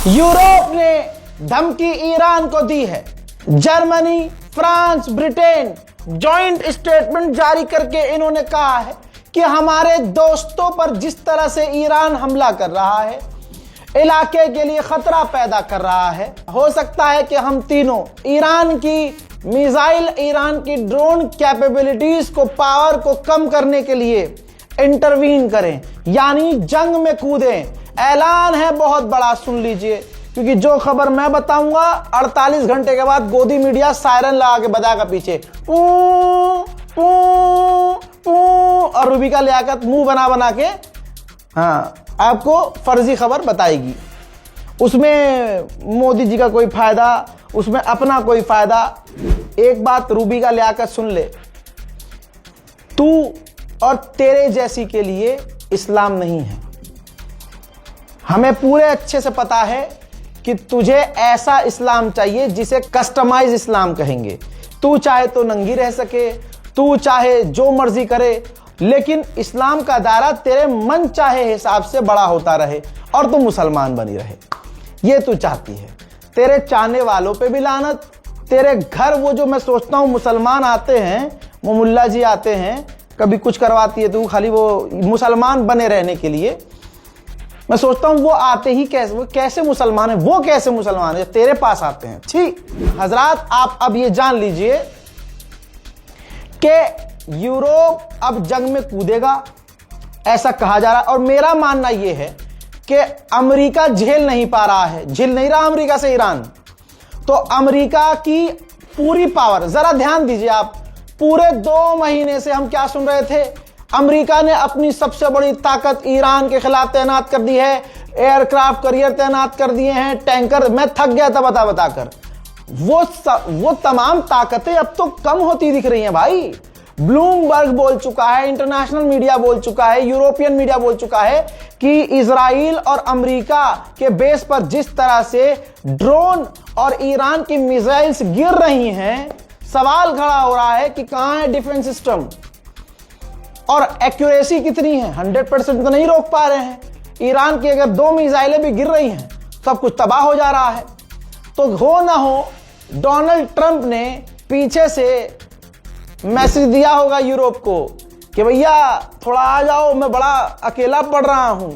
Europe ने धमकी Iran को दी है। Germany, France, Britain joint statement जारी करके इन्होंने कहा है कि हमारे दोस्तों पर जिस तरह से ईरान हमला कर रहा है, इलाके के लिए खतरा पैदा कर रहा है, हो सकता है कि हम तीनों ईरान की मिसाइल, ईरान की ड्रोन कैपेबिलिटीज को, पावर को कम करने के लिए इंटरवीन करें, यानी जंग में कूदें। ऐलान है बहुत बड़ा, सुन लीजिए, क्योंकि जो खबर मैं बताऊंगा 48 घंटे के बाद गोदी मीडिया सायरन लगा के बजाएगा पीछे, पू पू पू, और रूबिका लियाकत मुंह बना बना के आपको फर्जी खबर बताएगी। उसमें मोदी जी का कोई फायदा, उसमें अपना कोई फायदा। एक बात रूबिका लियाकत सुन ले, तू और तेरे जैसी के लिए इस्लाम नहीं है। हमें पूरे अच्छे से पता है कि तुझे ऐसा इस्लाम चाहिए जिसे कस्टमाइज इस्लाम कहेंगे। तू चाहे तो नंगी रह सके, तू चाहे जो मर्जी करे, लेकिन इस्लाम का दायरा तेरे मन चाहे हिसाब से बड़ा होता रहे और तू मुसलमान बनी रहे। ये तू चाहती है। तेरे चाहने वालों पे भी लानत। तेरे घर वो जो मैं सोचता हूं मुसलमान आते हैं, वो मुल्ला जी आते हैं, कभी कुछ करवाती है तू खाली वो मुसलमान बने रहने के लिए। मैं सोचता हूं वो आते ही कैसे, वो कैसे मुसलमान है, वो कैसे मुसलमान है तेरे पास आते हैं। ठीक हजरात, आप अब ये जान लीजिए कि यूरोप अब जंग में कूदेगा, ऐसा कहा जा रहा है। और मेरा मानना यह है कि अमेरिका झेल नहीं पा रहा है, झेल नहीं रहा अमेरिका से ईरान। तो अमेरिका की पूरी पावर, जरा ध्यान दीजिए आप, पूरे 2 महीने से हम क्या सुन रहे थे? अमेरिका ने अपनी सबसे बड़ी ताकत ईरान के खिलाफ तैनात कर दी है, एयरक्राफ्ट कैरियर तैनात कर दिए हैं, टैंकर। मैं थक गया था बता बताकर। वो तमाम ताकतें अब तो कम होती दिख रही हैं भाई। ब्लूमबर्ग बोल चुका है, इंटरनेशनल मीडिया बोल चुका है, यूरोपियन मीडिया बोल चुका है कि इजराइल और अमेरिका के बेस पर जिस तरह से ड्रोन और ईरान की मिसाइल्स गिर रही हैं, सवाल खड़ा हो रहा है कि कहां है डिफेंस सिस्टम और एक्यूरेसी कितनी है। 100% तो नहीं रोक पा रहे हैं। ईरान की अगर 2 मिसाइलें भी गिर रही हैं, सब कुछ तबाह हो जा रहा है। तो हो ना हो डोनाल्ड ट्रंप ने पीछे से मैसेज दिया होगा यूरोप को कि भैया थोड़ा आ जाओ, मैं बड़ा अकेला पड़ रहा हूं।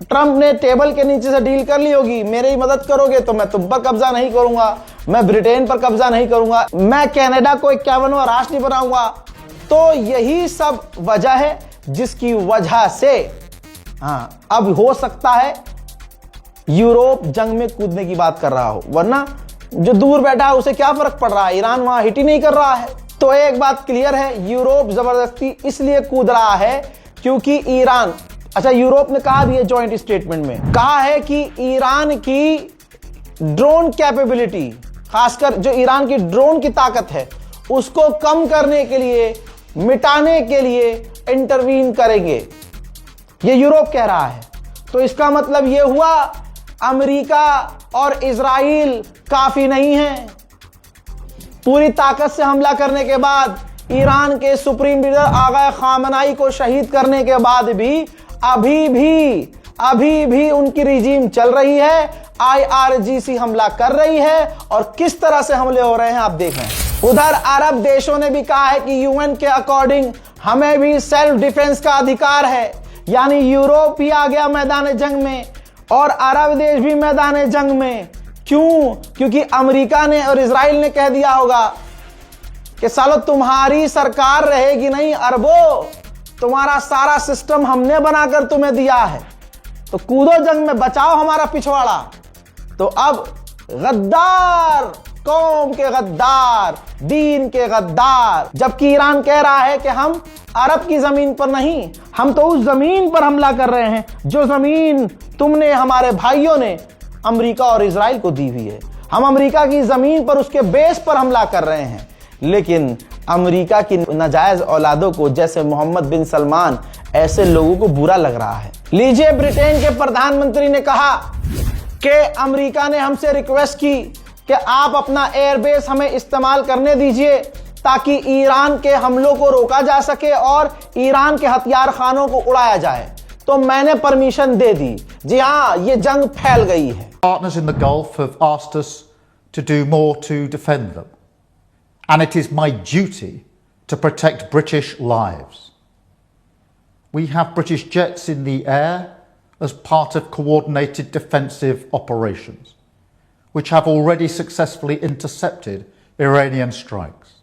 ट्रंप ने टेबल के नीचे से डील कर ली होगी, मेरी मदद करोगे तो मैं तुम पर कब्जा नहीं करूंगा, मैं ब्रिटेन पर कब्जा नहीं करूंगा, मैं कनाडा को 51वां राष्ट्र नहीं बनाऊंगा। तो यही सब वजह है जिसकी वजह से अब हो सकता है यूरोप जंग में कूदने की बात कर रहा हो, वरना जो दूर बैठा है उसे क्या फर्क पड़ रहा है, ईरान वहां हिट ही नहीं कर रहा है। तो एक बात क्लियर है, यूरोप जबरदस्ती इसलिए कूद रहा है क्योंकि ईरान, अच्छा यूरोप ने कहा भी है जॉइंट स्टेटमेंट में, कहा है कि ईरान की ड्रोन कैपेबिलिटी, खासकर जो ईरान की ड्रोन की ताकत है, उसको कम करने के लिए, मिटाने के लिए इंटरवीन करेंगे, ये यूरोप कह रहा है। तो इसका मतलब यह हुआ अमेरिका और इजराइल काफी नहीं है। पूरी ताकत से हमला करने के बाद, ईरान के सुप्रीम लीडर आगा खामनाई को शहीद करने के बाद भी अभी भी उनकी रिजीम चल रही है, IRGC हमला कर रही है। और किस तरह से हमले हो रहे हैं आप देख रहे हैं। उधर अरब देशों ने भी कहा है कि UN के अकॉर्डिंग हमें भी सेल्फ डिफेंस का अधिकार है, यानी यूरोप ही आ गया मैदान जंग में और अरब देश भी मैदान जंग में। क्यों? क्योंकि अमेरिका ने और इजराइल ने कह दिया होगा कि सालो तुम्हारी सरकार रहेगी नहीं अरबों, तुम्हारा सारा सिस्टम हमने बनाकर तुम्हें दिया है, तो कूदो जंग में, बचाओ हमारा पिछवाड़ा। तो अब गद्दार, कौम के गद्दार, दीन के गद्दार, जबकि ईरान कह रहा है कि हम अरब की जमीन पर नहीं, हम तो उस जमीन पर हमला कर रहे हैं जो जमीन तुमने, हमारे भाइयों ने अमेरिका और इजराइल को दी हुई है। हम अमेरिका की जमीन पर, उसके बेस पर हमला कर रहे हैं। लेकिन अमेरिका की नाजायज औलादों को, जैसे मोहम्मद बिन सलमान, ऐसे लोगों को बुरा लग रहा है। लीजिए, ब्रिटेन के प्रधानमंत्री ने कहा कि अमेरिका ने हमसे रिक्वेस्ट की कि आप अपना एयरबेस हमें इस्तेमाल करने दीजिए ताकि ईरान के हमलों को रोका जा सके और ईरान के हथियार खानों को उड़ाया जाए। तो मैंने परमिशन दे दी। जी हां, ये जंग फैल गई है। Partners in the Gulf have asked us to do more to defend them, and it is my duty to protect British lives. We have British jets in the air as part of coordinated defensive operations, which have already successfully intercepted Iranian strikes.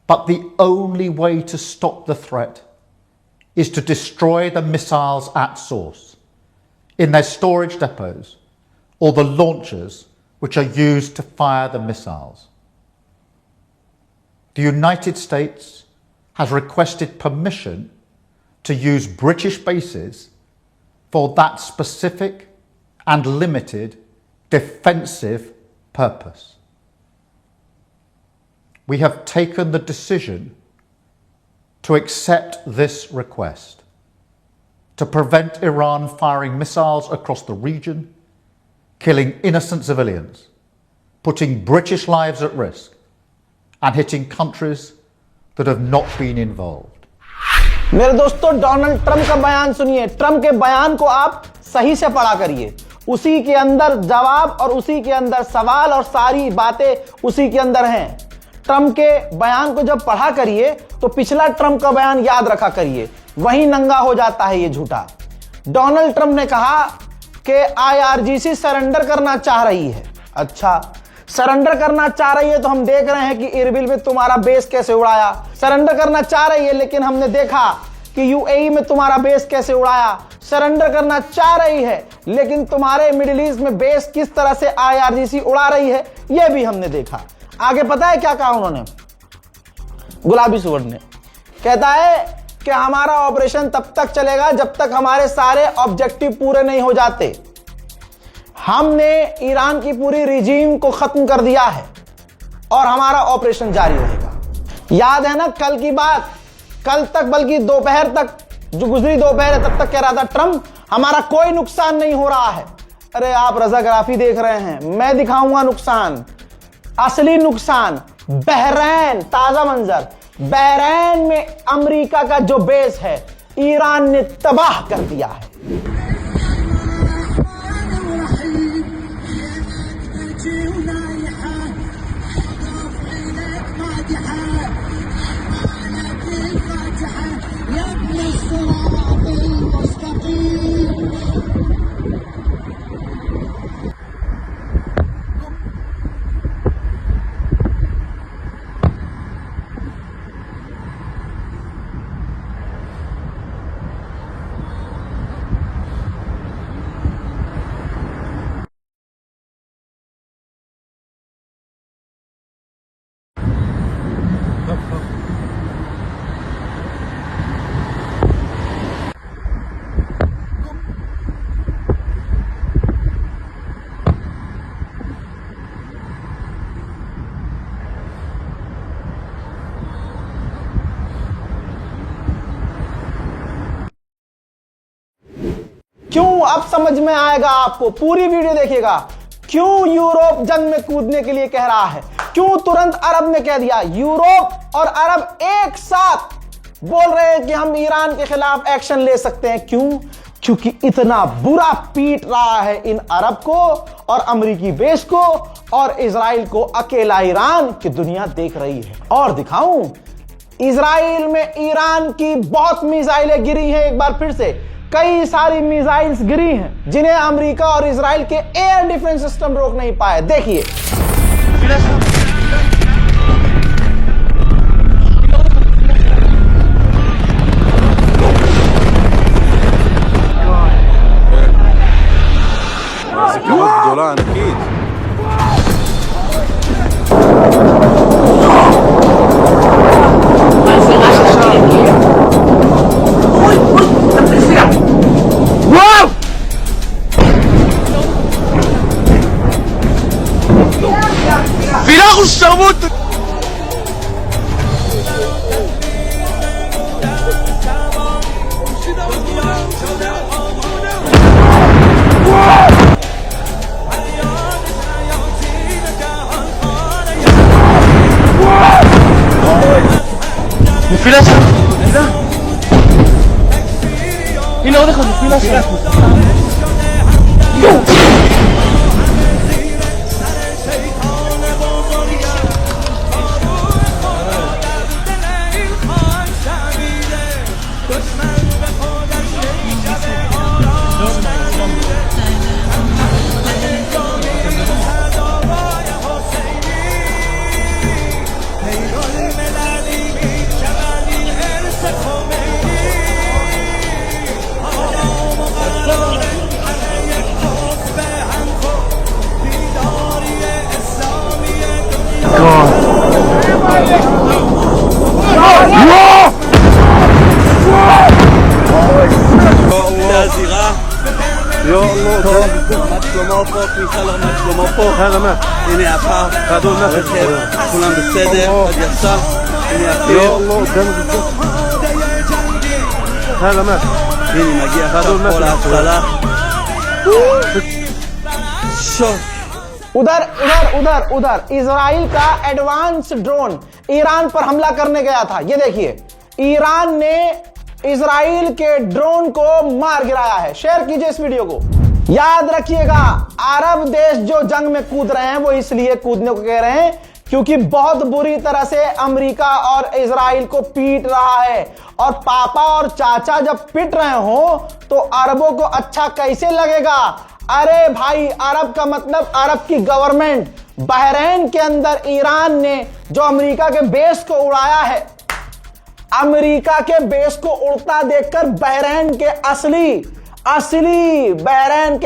But the only way to stop the threat is to destroy the missiles at source, in their storage depots, or the launchers which are used to fire the missiles. The United States has requested permission to use British bases for that specific and limited defensive purpose. We have taken the decision to accept this request to prevent Iran firing missiles across the region, killing innocent civilians, putting British lives at risk, and hitting countries that have not been involved. मेरे दोस्तों, Donald Trump का बयान सुनिए। Trump के बयान को आप सही से पढ़ा करिए। उसी के अंदर जवाब और उसी के अंदर सवाल और सारी बातें उसी के अंदर हैं। ट्रंप के बयान को जब पढ़ा करिए तो पिछला ट्रंप का बयान याद रखा करिए, वहीं नंगा हो जाता है ये झूठा। डोनाल्ड ट्रंप ने कहा कि आईआरजीसी सरेंडर करना चाह रही है। अच्छा, सरेंडर करना चाह रही है तो हम देख रहे हैं कि इरबिल में तुम्हारा बेस कैसे उड़ाया। सरेंडर करना चाह रही है, लेकिन हमने देखा कि यूएई में तुम्हारा बेस कैसे उड़ाया। सरेंडर करना चाह रही है, लेकिन तुम्हारे मिडिल ईस्ट में बेस किस तरह से आईआरजीसी उड़ा रही है, यह भी हमने देखा। आगे पता है क्या कहा उन्होंने? गुलाबी सुअर ने कहता है कि हमारा ऑपरेशन तब तक चलेगा जब तक हमारे सारे ऑब्जेक्टिव पूरे नहीं हो जाते। हमने ईरान की पूरी रिजीम को खत्म कर दिया है और हमारा ऑपरेशन जारी रहेगा। याद है ना कल की बात? कल तक, बल्कि दोपहर तक, जो गुजरी दोपहर है, तब तक कह रहा था ट्रंप हमारा कोई नुकसान नहीं हो रहा है। अरे आप रजाग्राफी देख रहे हैं, मैं दिखाऊंगा नुकसान, असली नुकसान। बहरैन, ताजा मंजर, बहरैन में अमेरिका का जो बेस है ईरान ने तबाह कर दिया है। क्यों? अब समझ में आएगा आपको, पूरी वीडियो देखिएगा। क्यों यूरोप जंग में कूदने के लिए कह रहा है? क्यों तुरंत अरब ने कह दिया? यूरोप और अरब एक साथ बोल रहे हैं कि हम ईरान के खिलाफ एक्शन ले सकते हैं। क्यों? क्योंकि इतना बुरा पीट रहा है इन अरब को और अमेरिकी बेस को और इजराइल को अकेला ईरान की दुनिया देख रही है। और दिखाऊं, इजराइल में ईरान की बहुत मिसाइलें गिरी हैं। एक बार फिर से कई सारी मिसाइल्स गिरी हैं जिन्हें अमेरिका और इजराइल के एयर डिफेंस सिस्टम रोक नहीं पाए। देखिए, תפילה הולך, תפילה שם. מצלמה פה, כניסה למצלמה פה. הנה הפער, הרכב, כולם בסדר, עוד יצא. הנה הפיר. הנה מגיע עכשיו כל ההצלה. उधर इजराइल का एडवांस ड्रोन ईरान पर हमला करने गया था। ये देखिए, ईरान ने इजराइल के ड्रोन को मार गिराया है। शेयर कीजिए इस वीडियो को। याद रखिएगा, अरब देश जो जंग में कूद रहे हैं वो इसलिए कूदने को कह रहे हैं क्योंकि बहुत बुरी तरह से अमेरिका और इजराइल को पीट रहा है। और पापा और चाचा जब पिट रहे हो तो अरबों को अच्छा कैसे लगेगा? अरे भाई, अरब का मतलब अरब की गवर्नमेंट। बहरीन के अंदर ईरान ने जो अमेरिका के बेस को उड़ाया है, अमेरिका के बेस को उड़ता देखकर बहरीन के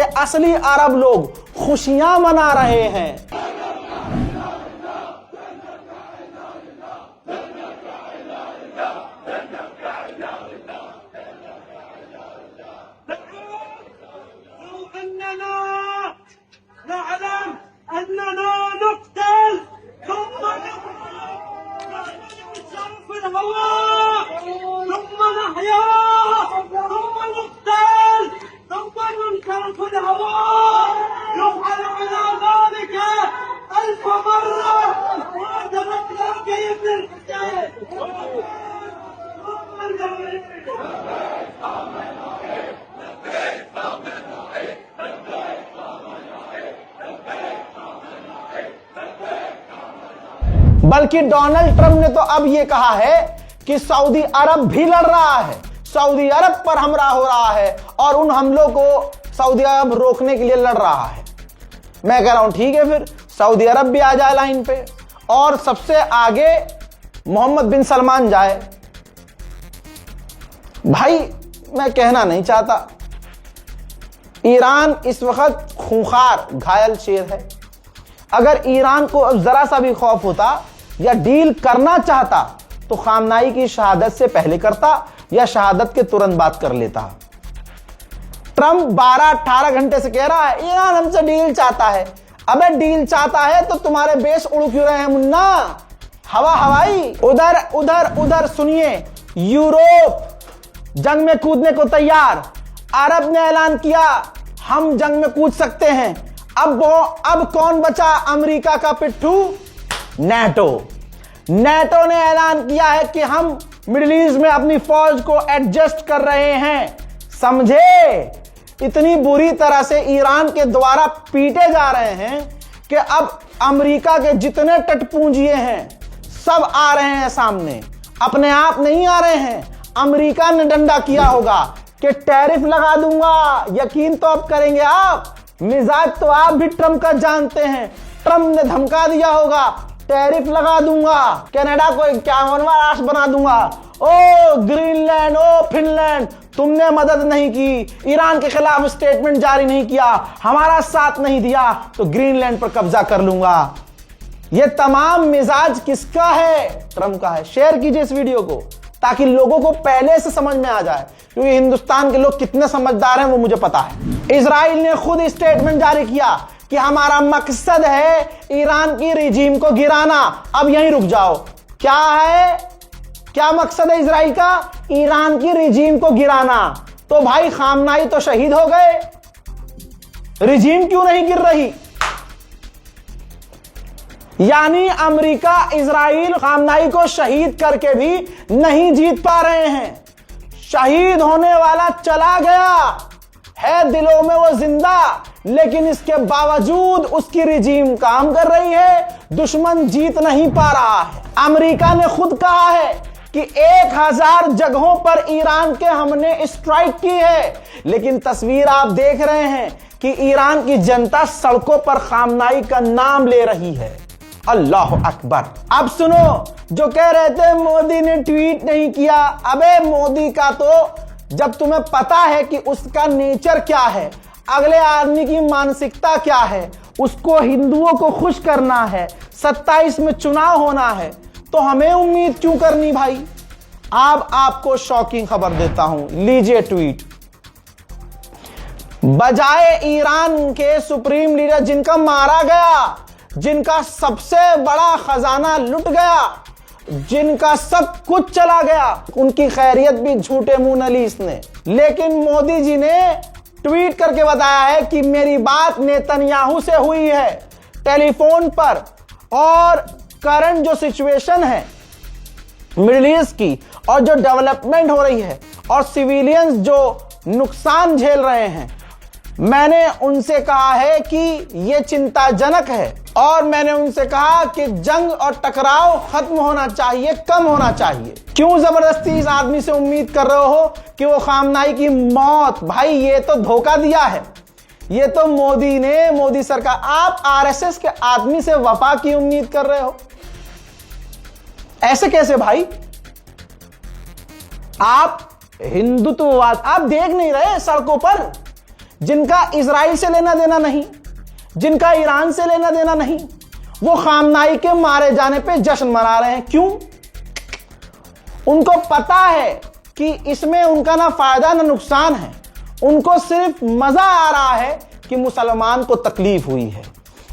असली अरब लोग खुशियां मना रहे हैं। बल्कि डोनाल्ड ट्रंप ने तो अब यह कहा है कि सऊदी अरब भी लड़ रहा है, सऊदी अरब पर हमला हो रहा है और उन हमलों को सऊदी अरब रोकने के लिए लड़ रहा है। मैं कह रहा हूं ठीक है, फिर सऊदी अरब भी आ जाए लाइन पे और सबसे आगे मोहम्मद बिन सलमान जाए। भाई, मैं कहना नहीं चाहता, ईरान इस वक्त खूंखार घायल शेर है। अगर ईरान को अब जरा सा भी खौफ होता या डील करना चाहता तो खामनाई की शहादत से पहले करता या शहादत के तुरंत बाद कर लेता। ट्रंप 12-18 घंटे से कह रहा है ईरान हमसे डील चाहता है। अबे डील चाहता है तो तुम्हारे बेस उड़ क्यों रहे हैं मुन्ना? हवाई। उधर सुनिए, यूरोप जंग में कूदने को तैयार। अरब ने ऐलान किया हम जंग में कूद सकते हैं। अब कौन बचा अमेरिका का पिट्ठू? नेटो ने ऐलान किया है कि हम मिडिल ईस्ट में अपनी फौज को एडजस्ट कर रहे हैं। समझे? इतनी बुरी तरह से ईरान के द्वारा पीटे जा रहे हैं कि अब अमेरिका के जितने टटपूंजिए हैं सब आ रहे हैं सामने। अपने आप नहीं आ रहे हैं, अमेरिका ने डंडा किया होगा कि टैरिफ लगा दूंगा। यकीन तो अब करेंगे आप। मिजाज तो आप भी ट्रंप का जानते हैं। ट्रंप ने धमका दिया होगा टैरिफ लगा दूंगा, कनाडा को 51वां राष्ट्र बना दूंगा। ओ ग्रीनलैंड, ओ फिनलैंड, तुमने मदद नहीं की, ईरान के खिलाफ स्टेटमेंट जारी नहीं किया, हमारा साथ नहीं दिया तो ग्रीनलैंड पर कब्जा कर लूंगा। यह तमाम मिजाज किसका है? ट्रंप का है। शेयर कीजिए इस वीडियो को ताकि लोगों को पहले से समझ में आ जाए, क्योंकि हिंदुस्तान के लोग कितने समझदार हैं वो मुझे पता है। इजराइल ने खुद स्टेटमेंट जारी किया कि हमारा मकसद है ईरान की रिजीम को गिराना। अब यहीं रुक जाओ। क्या है, क्या मकसद है इजराइल का? ईरान की रिजीम को गिराना। तो भाई खामनाई तो शहीद हो गए, रिजीम क्यों नहीं गिर रही? यानी अमेरिका, इजराइल खामनाई को शहीद करके भी नहीं जीत पा रहे हैं। शहीद होने वाला चला गया है, दिलों में वो जिंदा, लेकिन इसके बावजूद उसकी रिजीम काम कर रही है, दुश्मन जीत नहीं पा रहा है। अमेरिका ने खुद कहा है कि 1000 जगहों पर ईरान के हमने स्ट्राइक की है, लेकिन तस्वीर आप देख रहे हैं कि ईरान की जनता सड़कों पर खामनाई का नाम ले रही है। अल्लाह अकबर। अब सुनो, जो कह रहे थे मोदी ने ट्वीट नहीं किया, अबे मोदी का तो जब तुम्हें पता है कि उसका नेचर क्या है, अगले आदमी की मानसिकता क्या है, उसको हिंदुओं को खुश करना है, 27 में चुनाव होना है, तो हमें उम्मीद क्यों करनी भाई। अब आपको शॉकिंग खबर देता हूं, लीजिए ट्वीट। बजाय ईरान के सुप्रीम लीडर जिनका मारा गया, जिनका सबसे बड़ा खजाना लुट गया, जिनका सब कुछ चला गया, उनकी खैरियत भी झूठे मुंह नलीस ने, लेकिन मोदी जी ने ट्वीट करके बताया है कि मेरी बात नेतन्याहू से हुई है टेलीफोन पर, और करंट जो सिचुएशन है मिडिल ईस्ट की और जो डेवलपमेंट हो रही है और सिविलियंस जो नुकसान झेल रहे हैं, मैंने उनसे कहा है कि यह चिंताजनक है, और मैंने उनसे कहा कि जंग और टकराव खत्म होना चाहिए, कम होना चाहिए। क्यों जबरदस्ती इस आदमी से उम्मीद कर रहे हो कि वो खामनाई की मौत, भाई ये तो धोखा दिया है, ये तो मोदी ने, मोदी सरकार, आप आरएसएस के आदमी से वफा की उम्मीद कर रहे हो, ऐसे कैसे भाई। आप हिंदुत्ववाद आप देख नहीं रहे सड़कों पर, जिनका इजराइल से लेना देना नहीं, जिनका ईरान से लेना देना नहीं, वो खामनाई के मारे जाने पे जश्न मना रहे हैं। क्यों? उनको पता है कि इसमें उनका ना फायदा ना नुकसान है, उनको सिर्फ मजा आ रहा है कि मुसलमान को तकलीफ हुई है।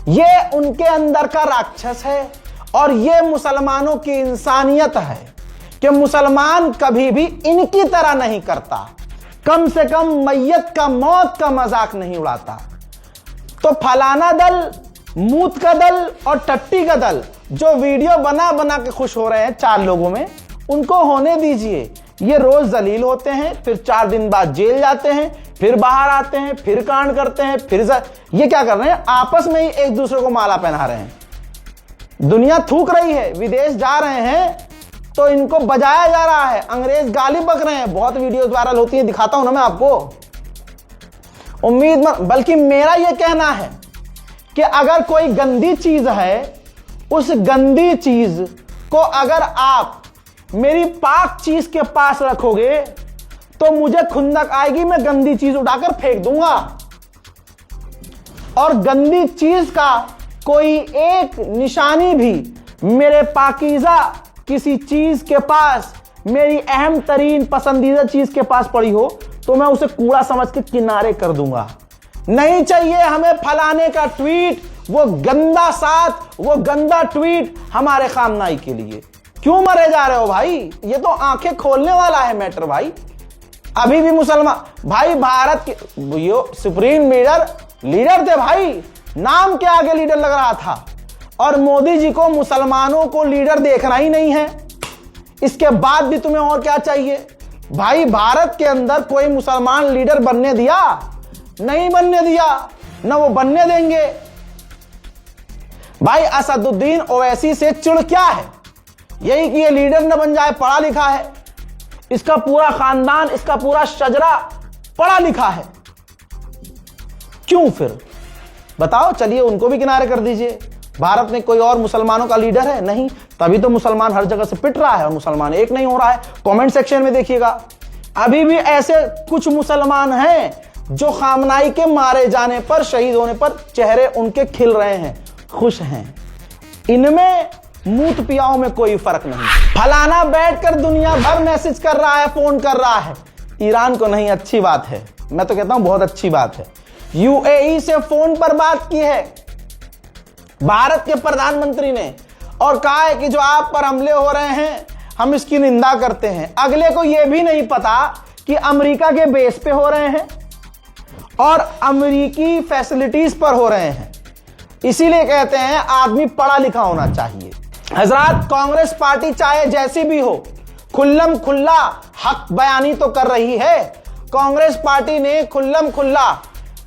ये उनके अंदर का राक्षस है, और ये मुसलमानों की इंसानियत है कि मुसलमान कभी भी इनकी तरह नहीं करता, कम से कम मैयत का, मौत का मजाक नहीं उड़ाता। तो फलाना दल, मूत का दल और टट्टी का दल जो वीडियो बना बना के खुश हो रहे हैं 4 लोगों में, उनको होने दीजिए। ये रोज जलील होते हैं, फिर 4 दिन बाद जेल जाते हैं, फिर बाहर आते हैं, फिर कांड करते हैं, फिर ये क्या कर रहे हैं, आपस में ही एक दूसरे को माला पहना रहे हैं। दुनिया थूक रही है, विदेश जा रहे हैं तो इनको बजाया जा रहा है, अंग्रेज गाली बक रहे हैं, बहुत वीडियोस वायरल होती है, दिखाता हूं ना मैं आपको। उम्मीद मत, बल्कि मेरा यह कहना है कि अगर कोई गंदी चीज है, उस गंदी चीज को अगर आप मेरी पाक चीज के पास रखोगे तो मुझे खुंदक आएगी, मैं गंदी चीज उठाकर फेंक दूंगा। और गंदी चीज का कोई एक निशानी भी मेरे पाकीज़ा किसी चीज के पास, मेरी अहम तरीन पसंदीदा चीज के पास पड़ी हो, तो मैं उसे कूड़ा समझ के किनारे कर दूंगा। नहीं चाहिए हमें फलाने का ट्वीट, वो गंदा साथ, वो गंदा ट्वीट हमारे खामनाई के लिए। क्यों मरे जा रहे हो भाई? ये तो आंखें खोलने वाला है मैटर भाई। अभी भी मुसलमान भाई, भारत के यो सुप्रीम लीडर थे भाई, नाम के आगे लीडर लग रहा था, और मोदी जी को मुसलमानों को लीडर देखना ही नहीं है। इसके बाद भी तुम्हें और क्या चाहिए भाई? भारत के अंदर कोई मुसलमान लीडर बनने दिया? नहीं बनने दिया, ना वो बनने देंगे। भाई असदुद्दीन ओवैसी से चिढ़ क्या है? यही कि ये लीडर न बन जाए, पढ़ा लिखा है, इसका पूरा खानदान, इसका पूरा शजरा पढ़ा लिखा है। क्यों फिर बताओ? चलिए उनको भी किनारे कर दीजिए। भारत में कोई और मुसलमानों का लीडर है? नहीं, तभी तो मुसलमान हर जगह से पिट रहा है और मुसलमान एक नहीं हो रहा है। कमेंट सेक्शन में देखिएगा, अभी भी ऐसे कुछ मुसलमान हैं जो खामनाई के मारे जाने पर, शहीद होने पर चेहरे उनके खिल रहे हैं, खुश हैं। इनमें मूत पियाओं में कोई फर्क नहीं। फलाना बैठकर दुनिया भर मैसेज कर रहा है, फोन कर रहा है, ईरान को नहीं। अच्छी बात है, मैं तो कहता हूं बहुत अच्छी बात है। यूएई से फोन पर बात की है भारत के प्रधानमंत्री ने, और कहा है कि जो आप पर हमले हो रहे हैं हम इसकी निंदा करते हैं। अगले को यह भी नहीं पता कि अमेरिका के बेस पे हो रहे हैं और अमेरिकी फैसिलिटीज पर हो रहे हैं। इसीलिए कहते हैं आदमी पढ़ा लिखा होना चाहिए। हजरात, कांग्रेस पार्टी चाहे जैसी भी हो, खुल्लम खुल्ला हक बयानी तो कर रही है। कांग्रेस पार्टी ने खुल्लम खुल्ला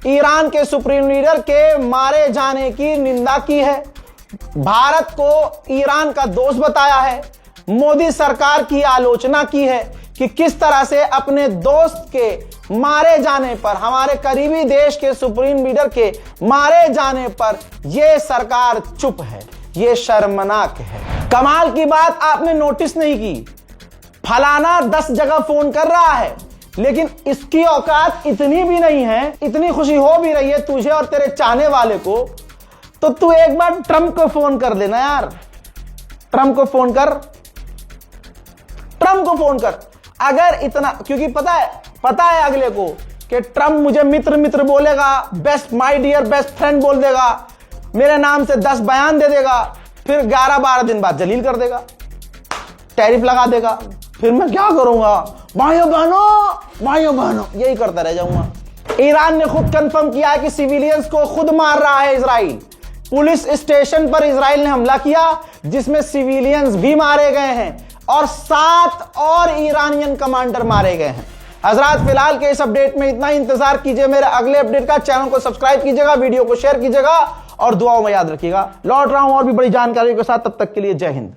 ईरान के सुप्रीम लीडर के मारे जाने की निंदा की है, भारत को ईरान का दोस्त बताया है, मोदी सरकार की आलोचना की है कि किस तरह से अपने दोस्त के मारे जाने पर, हमारे करीबी देश के सुप्रीम लीडर के मारे जाने पर यह सरकार चुप है। यह शर्मनाक है। कमाल की बात आपने नोटिस नहीं की, फलाना 10 जगह फोन कर रहा है, लेकिन इसकी औकात इतनी भी नहीं है, इतनी खुशी हो भी रही है तुझे और तेरे चाहने वाले को, तो तू एक बार ट्रंप को फोन कर देना यार। ट्रंप को फोन कर, ट्रंप को फोन कर। अगर इतना, क्योंकि पता है अगले को कि ट्रंप मुझे मित्र मित्र बोलेगा, best my dear best friend बोल देगा, मेरे नाम से 10 बयान दे देगा, फिर 11-12 दिन बाद जलील कर देगा, टैरिफ लगा देगा, फिर मैं क्या करूंगा, भाइयों बहनों यही करता रह जाऊंगा। ईरान ने खुद कंफर्म किया है कि सिविलियंस को खुद मार रहा है इजराइल। पुलिस स्टेशन पर इजराइल ने हमला किया जिसमें सिविलियंस भी मारे गए हैं और 7 और ईरानियन कमांडर मारे गए हैं। हजरात, फिलहाल के इस अपडेट में इतना ही। इंतजार कीजिए मेरे अगले अपडेट का। चैनल को सब्सक्राइब कीजिएगा, वीडियो को शेयर कीजिएगा और दुआओं में याद रखिएगा। लौट रहा हूं और भी बड़ी जानकारी के साथ, तब तक के लिए जय हिंद।